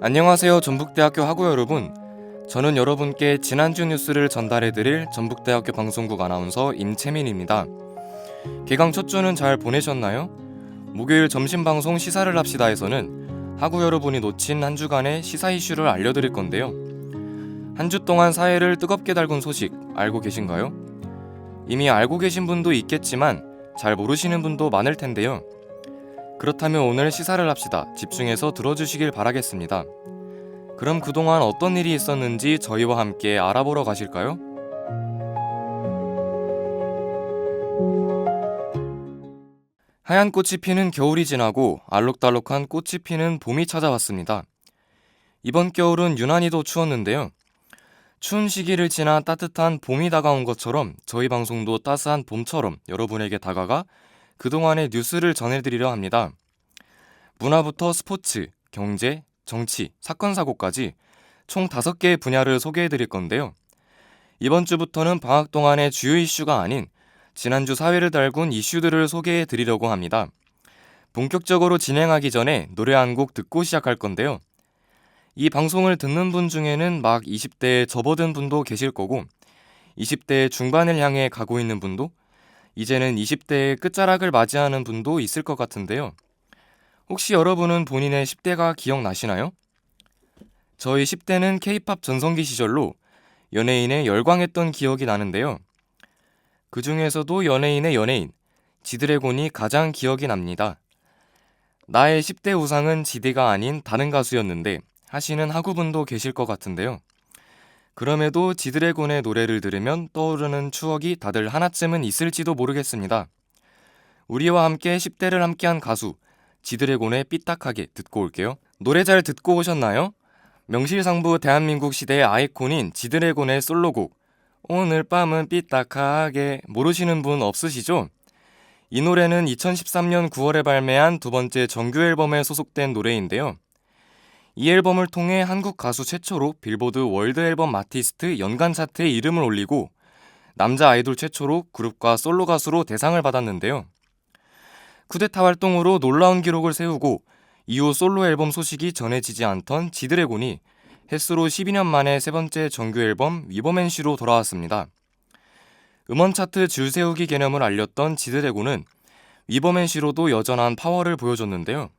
안녕하세요, 전북대학교 학우 여러분. 저는 여러분께 지난주 뉴스를 전달해드릴 전북대학교 방송국 아나운서 임채민입니다. 개강 첫 주는 잘 보내셨나요? 목요일 점심방송 시사를 합시다에서는 학우 여러분이 놓친 한 주간의 시사 이슈를 알려드릴 건데요. 한 주 동안 사회를 뜨겁게 달군 소식 알고 계신가요? 이미 알고 계신 분도 있겠지만 잘 모르시는 분도 많을 텐데요. 그렇다면 오늘 시사를 합시다. 집중해서 들어주시길 바라겠습니다. 그럼 그동안 어떤 일이 있었는지 저희와 함께 알아보러 가실까요? 하얀 꽃이 피는 겨울이 지나고 알록달록한 꽃이 피는 봄이 찾아왔습니다. 이번 겨울은 유난히도 추웠는데요. 추운 시기를 지나 따뜻한 봄이 다가온 것처럼 저희 방송도 따스한 봄처럼 여러분에게 다가가 그동안의 뉴스를 전해드리려 합니다. 문화부터 스포츠, 경제, 정치, 사건, 사고까지 총 5개의 분야를 소개해드릴 건데요. 이번 주부터는 방학 동안의 주요 이슈가 아닌 지난주 사회를 달군 이슈들을 소개해드리려고 합니다. 본격적으로 진행하기 전에 노래 한 곡 듣고 시작할 건데요. 이 방송을 듣는 분 중에는 막 20대에 접어든 분도 계실 거고 20대 중반을 향해 가고 있는 분도 이제는 20대의 끝자락을 맞이하는 분도 있을 것 같은데요. 혹시 여러분은 본인의 10대가 기억나시나요? 저희 10대는 K-팝 전성기 시절로 연예인에 열광했던 기억이 나는데요. 그 중에서도 연예인의 연예인, 지드래곤이 가장 기억이 납니다. 나의 10대 우상은 지드가 아닌 다른 가수였는데 하시는 학우분도 계실 것 같은데요. 그럼에도 지드래곤의 노래를 들으면 떠오르는 추억이 다들 하나쯤은 있을지도 모르겠습니다. 우리와 함께 10대를 함께한 가수 지드래곤의 삐딱하게 듣고 올게요. 노래 잘 듣고 오셨나요? 명실상부 대한민국 시대의 아이콘인 지드래곤의 솔로곡 오늘 밤은 삐딱하게 모르시는 분 없으시죠? 이 노래는 2013년 9월에 발매한 두 번째 정규 앨범에 소속된 노래인데요. 이 앨범을 통해 한국 가수 최초로 빌보드 월드 앨범 아티스트 연간 차트에 이름을 올리고 남자 아이돌 최초로 그룹과 솔로 가수로 대상을 받았는데요. 쿠데타 활동으로 놀라운 기록을 세우고 이후 솔로 앨범 소식이 전해지지 않던 지드래곤이 햇수로 12년 만에 세 번째 정규 앨범 위버맨시로 돌아왔습니다. 음원 차트 줄 세우기 개념을 알렸던 지드래곤은 위버맨시로도 여전한 파워를 보여줬는데요.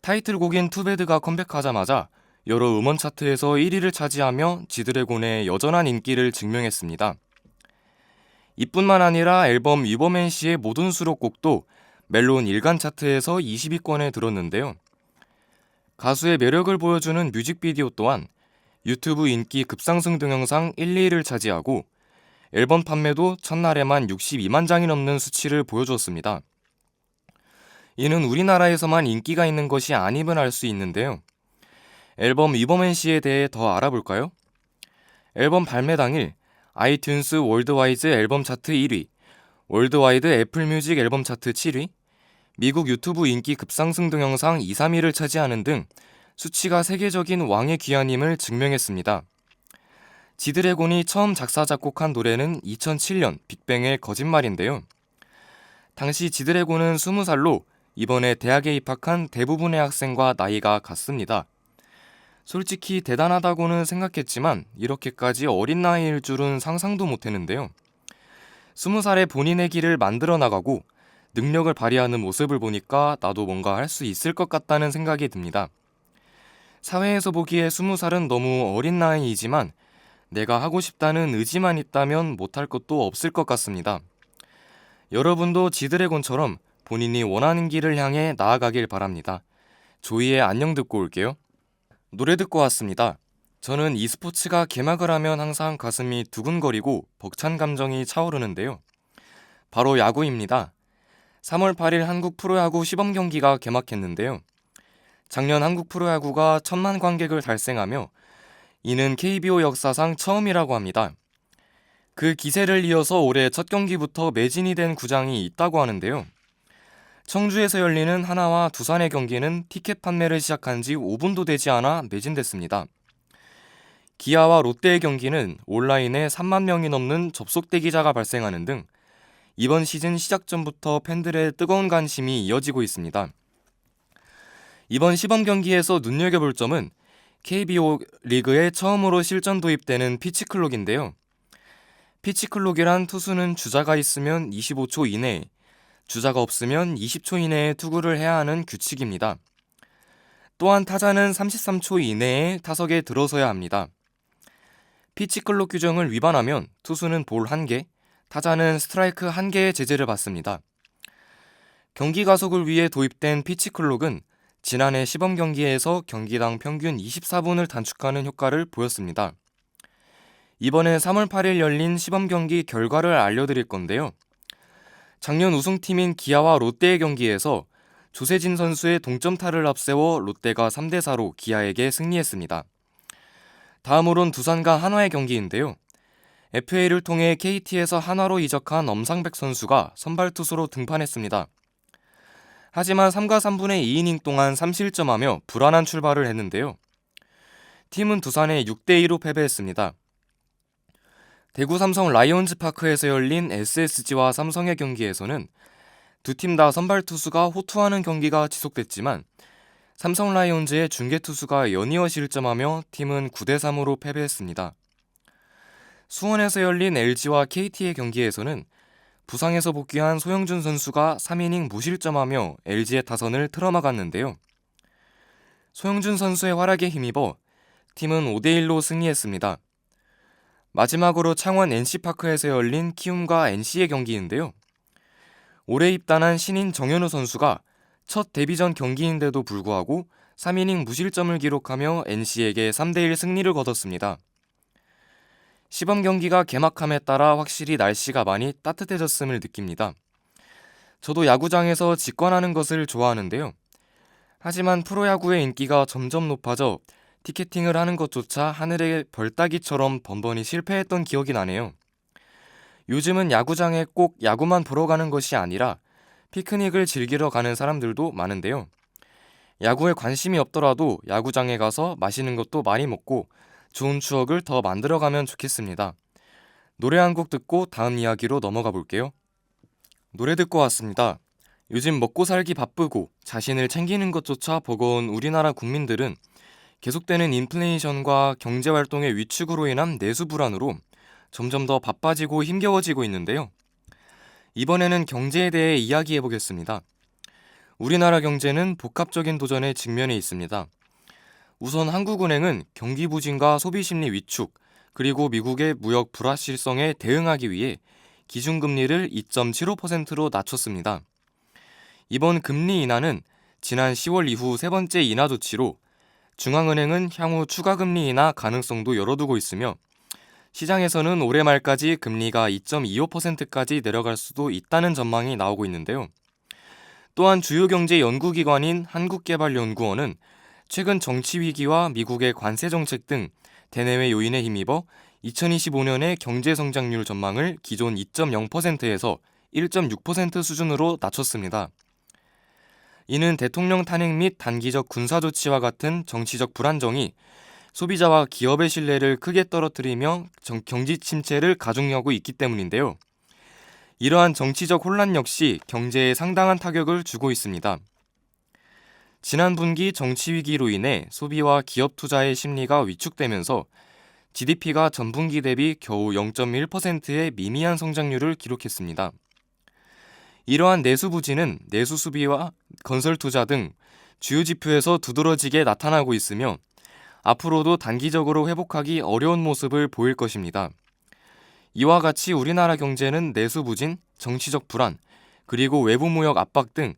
타이틀곡인 투배드가 컴백하자마자 여러 음원 차트에서 1위를 차지하며 지드래곤의 여전한 인기를 증명했습니다. 이뿐만 아니라 앨범 위버맨시의 모든 수록곡도 멜론 일간 차트에서 20위권에 들었는데요. 가수의 매력을 보여주는 뮤직비디오 또한 유튜브 인기 급상승 동영상 1, 2위를 차지하고 앨범 판매도 첫날에만 62만 장이 넘는 수치를 보여주었습니다. 이는 우리나라에서만 인기가 있는 것이 아님을 알 수 있는데요. 앨범 위버맨시에 대해 더 알아볼까요? 앨범 발매 당일 아이튠스 월드와이드 앨범 차트 1위, 월드와이드 애플뮤직 앨범 차트 7위, 미국 유튜브 인기 급상승 동영상 2, 3위를 차지하는 등 수치가 세계적인 왕의 귀환임을 증명했습니다. 지드래곤이 처음 작사 작곡한 노래는 2007년 빅뱅의 거짓말인데요. 당시 지드래곤은 20살로 이번에 대학에 입학한 대부분의 학생과 나이가 같습니다. 솔직히 대단하다고는 생각했지만 이렇게까지 어린 나이일 줄은 상상도 못했는데요. 20살에 본인의 길을 만들어 나가고 능력을 발휘하는 모습을 보니까 나도 뭔가 할 수 있을 것 같다는 생각이 듭니다. 사회에서 보기에 20살은 너무 어린 나이이지만 내가 하고 싶다는 의지만 있다면 못할 것도 없을 것 같습니다. 여러분도 지드래곤처럼 본인이 원하는 길을 향해 나아가길 바랍니다. 조이의 안녕 듣고 올게요. 노래 듣고 왔습니다. 저는 e스포츠가 개막을 하면 항상 가슴이 두근거리고 벅찬 감정이 차오르는데요. 바로 야구입니다. 3월 8일 한국 프로야구 시범 경기가 개막했는데요. 작년 한국 프로야구가 1,000만 관객을 달성하며 이는 KBO 역사상 처음이라고 합니다. 그 기세를 이어서 올해 첫 경기부터 매진이 된 구장이 있다고 하는데요. 청주에서 열리는 하나와 두산의 경기는 티켓 판매를 시작한 지 5분도 되지 않아 매진됐습니다. 기아와 롯데의 경기는 온라인에 3만 명이 넘는 접속 대기자가 발생하는 등 이번 시즌 시작 전부터 팬들의 뜨거운 관심이 이어지고 있습니다. 이번 시범 경기에서 눈여겨볼 점은 KBO 리그에 처음으로 실전 도입되는 피치클록인데요. 피치클록이란 투수는 주자가 있으면 25초 이내에, 주자가 없으면 20초 이내에 투구를 해야 하는 규칙입니다. 또한 타자는 33초 이내에 타석에 들어서야 합니다. 피치클록 규정을 위반하면 투수는 볼 1개, 타자는 스트라이크 1개의 제재를 받습니다. 경기 가속을 위해 도입된 피치클록은 지난해 시범 경기에서 경기당 평균 24분을 단축하는 효과를 보였습니다. 이번에 3월 8일 열린 시범 경기 결과를 알려드릴 건데요. 작년 우승팀인 기아와 롯데의 경기에서 조세진 선수의 동점타를 앞세워 롯데가 3대4로 기아에게 승리했습니다. 다음으론 두산과 한화의 경기인데요. FA를 통해 KT에서 한화로 이적한 엄상백 선수가 선발 투수로 등판했습니다. 하지만 3과 3분의 2이닝 동안 3실점하며 불안한 출발을 했는데요. 팀은 두산에 6대2로 패배했습니다. 대구 삼성 라이온즈 파크에서 열린 SSG와 삼성의 경기에서는 두 팀 다 선발 투수가 호투하는 경기가 지속됐지만 삼성 라이온즈의 중계 투수가 연이어 실점하며 팀은 9대3으로 패배했습니다. 수원에서 열린 LG와 KT의 경기에서는 부상에서 복귀한 소영준 선수가 3이닝 무실점하며 LG의 타선을 틀어막았는데요. 소영준 선수의 활약에 힘입어 팀은 5대1로 승리했습니다. 마지막으로 창원 NC파크에서 열린 키움과 NC의 경기인데요. 올해 입단한 신인 정현우 선수가 첫 데뷔전 경기인데도 불구하고 3이닝 무실점을 기록하며 NC에게 3대1 승리를 거뒀습니다. 시범 경기가 개막함에 따라 확실히 날씨가 많이 따뜻해졌음을 느낍니다. 저도 야구장에서 직관하는 것을 좋아하는데요. 하지만 프로야구의 인기가 점점 높아져 티켓팅을 하는 것조차 하늘의 별 따기처럼 번번이 실패했던 기억이 나네요. 요즘은 야구장에 꼭 야구만 보러 가는 것이 아니라 피크닉을 즐기러 가는 사람들도 많은데요. 야구에 관심이 없더라도 야구장에 가서 맛있는 것도 많이 먹고 좋은 추억을 더 만들어가면 좋겠습니다. 노래 한 곡 듣고 다음 이야기로 넘어가 볼게요. 노래 듣고 왔습니다. 요즘 먹고 살기 바쁘고 자신을 챙기는 것조차 버거운 우리나라 국민들은 계속되는 인플레이션과 경제활동의 위축으로 인한 내수 불안으로 점점 더 바빠지고 힘겨워지고 있는데요. 이번에는 경제에 대해 이야기해 보겠습니다. 우리나라 경제는 복합적인 도전에 직면해 있습니다. 우선 한국은행은 경기 부진과 소비심리 위축, 그리고 미국의 무역 불확실성에 대응하기 위해 기준금리를 2.75%로 낮췄습니다. 이번 금리 인하는 지난 10월 이후 세 번째 인하 조치로 중앙은행은 향후 추가 금리 인하 가능성도 열어두고 있으며 시장에서는 올해 말까지 금리가 2.25%까지 내려갈 수도 있다는 전망이 나오고 있는데요. 또한 주요 경제 연구기관인 한국개발연구원은 최근 정치 위기와 미국의 관세 정책 등 대내외 요인에 힘입어 2025년의 경제 성장률 전망을 기존 2.0%에서 1.6% 수준으로 낮췄습니다. 이는 대통령 탄핵 및 단기적 군사 조치와 같은 정치적 불안정이 소비자와 기업의 신뢰를 크게 떨어뜨리며 경기 침체를 가중하고 있기 때문인데요. 이러한 정치적 혼란 역시 경제에 상당한 타격을 주고 있습니다. 지난 분기 정치 위기로 인해 소비와 기업 투자의 심리가 위축되면서 GDP가 전분기 대비 겨우 0.1%의 미미한 성장률을 기록했습니다. 이러한 내수 부진은 내수 수비와 건설 투자 등 주요 지표에서 두드러지게 나타나고 있으며 앞으로도 단기적으로 회복하기 어려운 모습을 보일 것입니다. 이와 같이 우리나라 경제는 내수 부진, 정치적 불안, 그리고 외부 무역 압박 등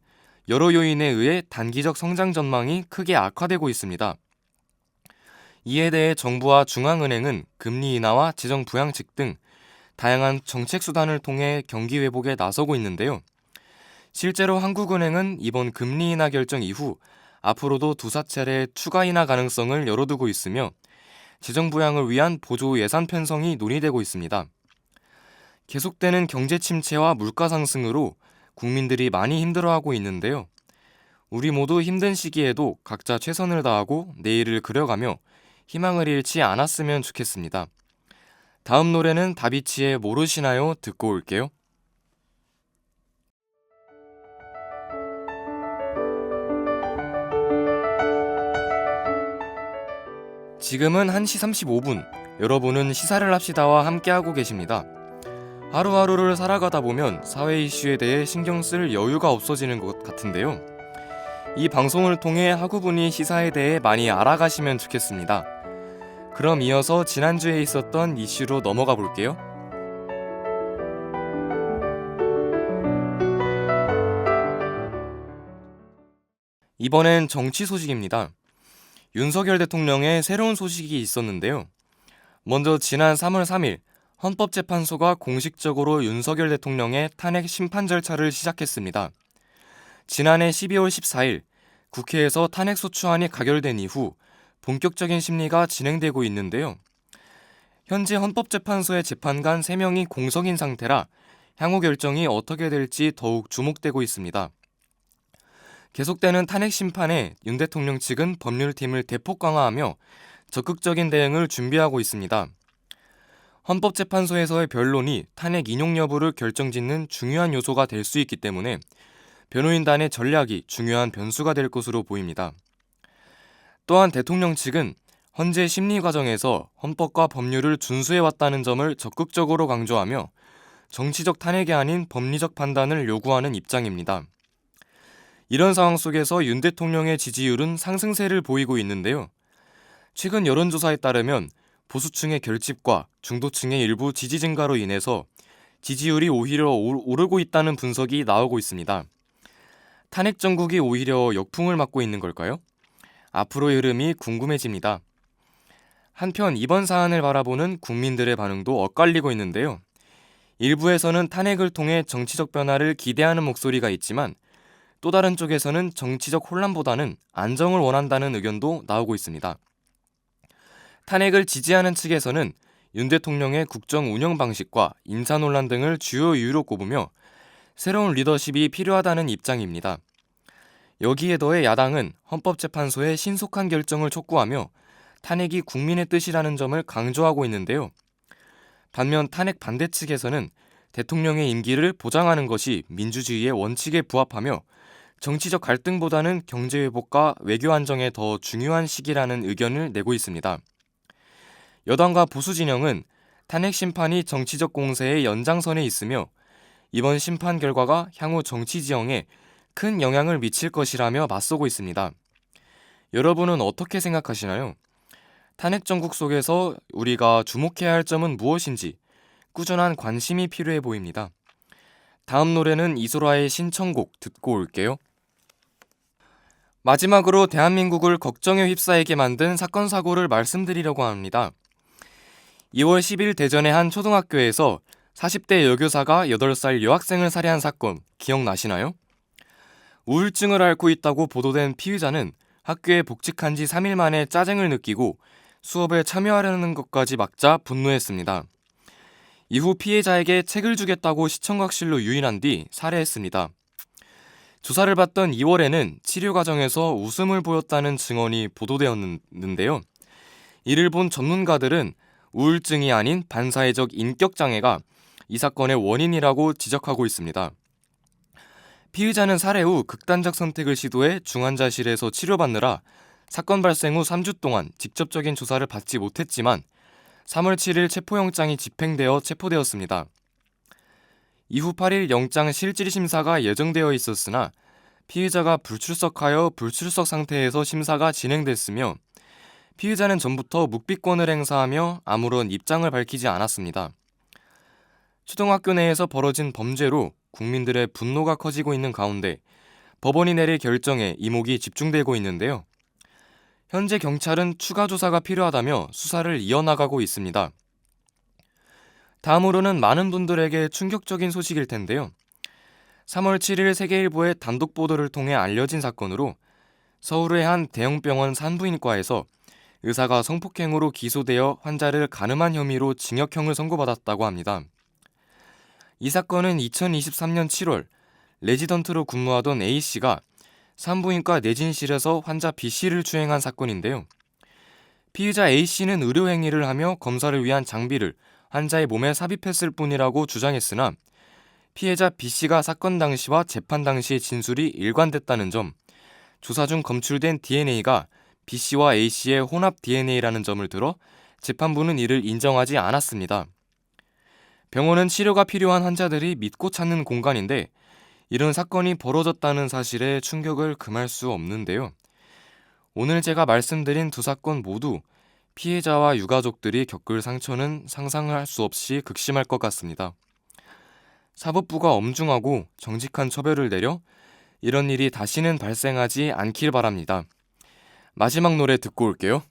여러 요인에 의해 단기적 성장 전망이 크게 악화되고 있습니다. 이에 대해 정부와 중앙은행은 금리 인하와 재정 부양책 등 다양한 정책 수단을 통해 경기 회복에 나서고 있는데요. 실제로 한국은행은 이번 금리 인하 결정 이후 앞으로도 두사 차례 추가 인하 가능성을 열어두고 있으며 재정 부양을 위한 보조 예산 편성이 논의되고 있습니다. 계속되는 경제 침체와 물가 상승으로 국민들이 많이 힘들어하고 있는데요. 우리 모두 힘든 시기에도 각자 최선을 다하고 내일을 그려가며 희망을 잃지 않았으면 좋겠습니다. 다음 노래는 다비치의 모르시나요? 듣고 올게요. 지금은 1시 35분. 여러분은 시사를 합시다와 함께하고 계십니다. 하루하루를 살아가다 보면 사회 이슈에 대해 신경 쓸 여유가 없어지는 것 같은데요. 이 방송을 통해 학우분이 시사에 대해 많이 알아가시면 좋겠습니다. 그럼 이어서 지난주에 있었던 이슈로 넘어가 볼게요. 이번엔 정치 소식입니다. 윤석열 대통령의 새로운 소식이 있었는데요. 먼저 지난 3월 3일 헌법재판소가 공식적으로 윤석열 대통령의 탄핵 심판 절차를 시작했습니다. 지난해 12월 14일 국회에서 탄핵소추안이 가결된 이후 본격적인 심리가 진행되고 있는데요. 현재 헌법재판소의 재판관 3명이 공석인 상태라 향후 결정이 어떻게 될지 더욱 주목되고 있습니다. 계속되는 탄핵 심판에 윤 대통령 측은 법률팀을 대폭 강화하며 적극적인 대응을 준비하고 있습니다. 헌법재판소에서의 변론이 탄핵 인용 여부를 결정짓는 중요한 요소가 될 수 있기 때문에 변호인단의 전략이 중요한 변수가 될 것으로 보입니다. 또한 대통령 측은 현재 심리 과정에서 헌법과 법률을 준수해왔다는 점을 적극적으로 강조하며 정치적 탄핵이 아닌 법리적 판단을 요구하는 입장입니다. 이런 상황 속에서 윤 대통령의 지지율은 상승세를 보이고 있는데요. 최근 여론조사에 따르면 보수층의 결집과 중도층의 일부 지지 증가로 인해서 지지율이 오히려 오르고 있다는 분석이 나오고 있습니다. 탄핵 정국이 오히려 역풍을 맞고 있는 걸까요? 앞으로의 흐름이 궁금해집니다. 한편 이번 사안을 바라보는 국민들의 반응도 엇갈리고 있는데요. 일부에서는 탄핵을 통해 정치적 변화를 기대하는 목소리가 있지만 또 다른 쪽에서는 정치적 혼란보다는 안정을 원한다는 의견도 나오고 있습니다. 탄핵을 지지하는 측에서는 윤 대통령의 국정 운영 방식과 인사 논란 등을 주요 이유로 꼽으며 새로운 리더십이 필요하다는 입장입니다. 여기에 더해 야당은 헌법재판소의 신속한 결정을 촉구하며 탄핵이 국민의 뜻이라는 점을 강조하고 있는데요. 반면 탄핵 반대 측에서는 대통령의 임기를 보장하는 것이 민주주의의 원칙에 부합하며 정치적 갈등보다는 경제회복과 외교 안정에 더 중요한 시기라는 의견을 내고 있습니다. 여당과 보수 진영은 탄핵 심판이 정치적 공세의 연장선에 있으며 이번 심판 결과가 향후 정치 지형에 큰 영향을 미칠 것이라며 맞서고 있습니다. 여러분은 어떻게 생각하시나요? 탄핵 정국 속에서 우리가 주목해야 할 점은 무엇인지 꾸준한 관심이 필요해 보입니다. 다음 노래는 이소라의 신청곡 듣고 올게요. 마지막으로 대한민국을 걱정에 휩싸이게 만든 사건 사고를 말씀드리려고 합니다. 2월 10일 대전의 한 초등학교에서 40대 여교사가 8살 여학생을 살해한 사건 기억나시나요? 우울증을 앓고 있다고 보도된 피의자는 학교에 복직한 지 3일 만에 짜증을 느끼고 수업에 참여하려는 것까지 막자 분노했습니다. 이후 피해자에게 책을 주겠다고 시청각실로 유인한 뒤 살해했습니다. 조사를 받던 2월에는 치료 과정에서 웃음을 보였다는 증언이 보도되었는데요. 이를 본 전문가들은 우울증이 아닌 반사회적 인격장애가 이 사건의 원인이라고 지적하고 있습니다. 피의자는 살해 후 극단적 선택을 시도해 중환자실에서 치료받느라 사건 발생 후 3주 동안 직접적인 조사를 받지 못했지만 3월 7일 체포영장이 집행되어 체포되었습니다. 이후 8일 영장 실질 심사가 예정되어 있었으나 피의자가 불출석하여 불출석 상태에서 심사가 진행됐으며 피의자는 전부터 묵비권을 행사하며 아무런 입장을 밝히지 않았습니다. 초등학교 내에서 벌어진 범죄로 국민들의 분노가 커지고 있는 가운데 법원이 내릴 결정에 이목이 집중되고 있는데요. 현재 경찰은 추가 조사가 필요하다며 수사를 이어나가고 있습니다. 다음으로는 많은 분들에게 충격적인 소식일 텐데요. 3월 7일 세계일보의 단독 보도를 통해 알려진 사건으로 서울의 한 대형병원 산부인과에서 의사가 성폭행으로 기소되어 환자를 간음한 혐의로 징역형을 선고받았다고 합니다. 이 사건은 2023년 7월 레지던트로 근무하던 A씨가 산부인과 내진실에서 환자 B씨를 추행한 사건인데요. 피의자 A씨는 의료행위를 하며 검사를 위한 장비를 환자의 몸에 삽입했을 뿐이라고 주장했으나 피해자 B씨가 사건 당시와 재판 당시의 진술이 일관됐다는 점, 조사 중 검출된 DNA가 B씨와 A씨의 혼합 DNA라는 점을 들어 재판부는 이를 인정하지 않았습니다. 병원은 치료가 필요한 환자들이 믿고 찾는 공간인데 이런 사건이 벌어졌다는 사실에 충격을 금할 수 없는데요. 오늘 제가 말씀드린 두 사건 모두 피해자와 유가족들이 겪을 상처는 상상할 수 없이 극심할 것 같습니다. 사법부가 엄중하고 정직한 처벌을 내려 이런 일이 다시는 발생하지 않길 바랍니다. 마지막 노래 듣고 올게요.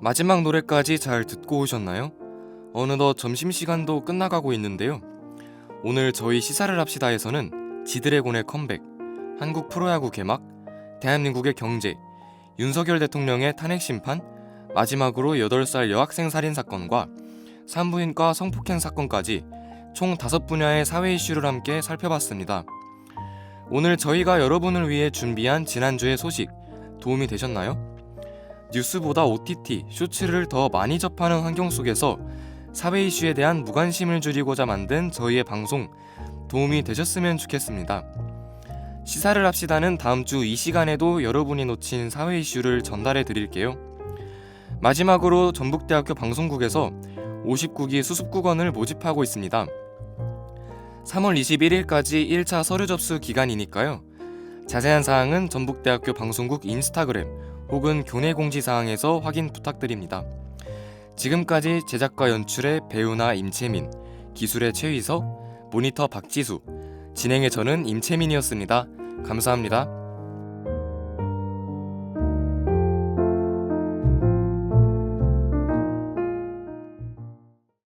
마지막 노래까지 잘 듣고 오셨나요? 어느덧 점심시간도 끝나가고 있는데요. 오늘 저희 시사를 합시다에서는 지드래곤의 컴백, 한국 프로야구 개막, 대한민국의 경제, 윤석열 대통령의 탄핵 심판, 마지막으로 8살 여학생 살인 사건과 산부인과 성폭행 사건까지 총 5분야의 사회 이슈를 함께 살펴봤습니다. 오늘 저희가 여러분을 위해 준비한 지난주의 소식 도움이 되셨나요? 뉴스보다 OTT, 쇼츠를 더 많이 접하는 환경 속에서 사회 이슈에 대한 무관심을 줄이고자 만든 저희의 방송 도움이 되셨으면 좋겠습니다. 시사를 합시다는 다음 주 이 시간에도 여러분이 놓친 사회 이슈를 전달해 드릴게요. 마지막으로 전북대학교 방송국에서 59기 수습국원을 모집하고 있습니다. 3월 21일까지 1차 서류 접수 기간이니까요. 자세한 사항은 전북대학교 방송국 인스타그램 혹은 교내 공지사항에서 확인 부탁드립니다. 지금까지 제작과 연출의 배우나 임채민, 기술의 최희석, 모니터 박지수, 진행의 저는 임채민이었습니다. 감사합니다.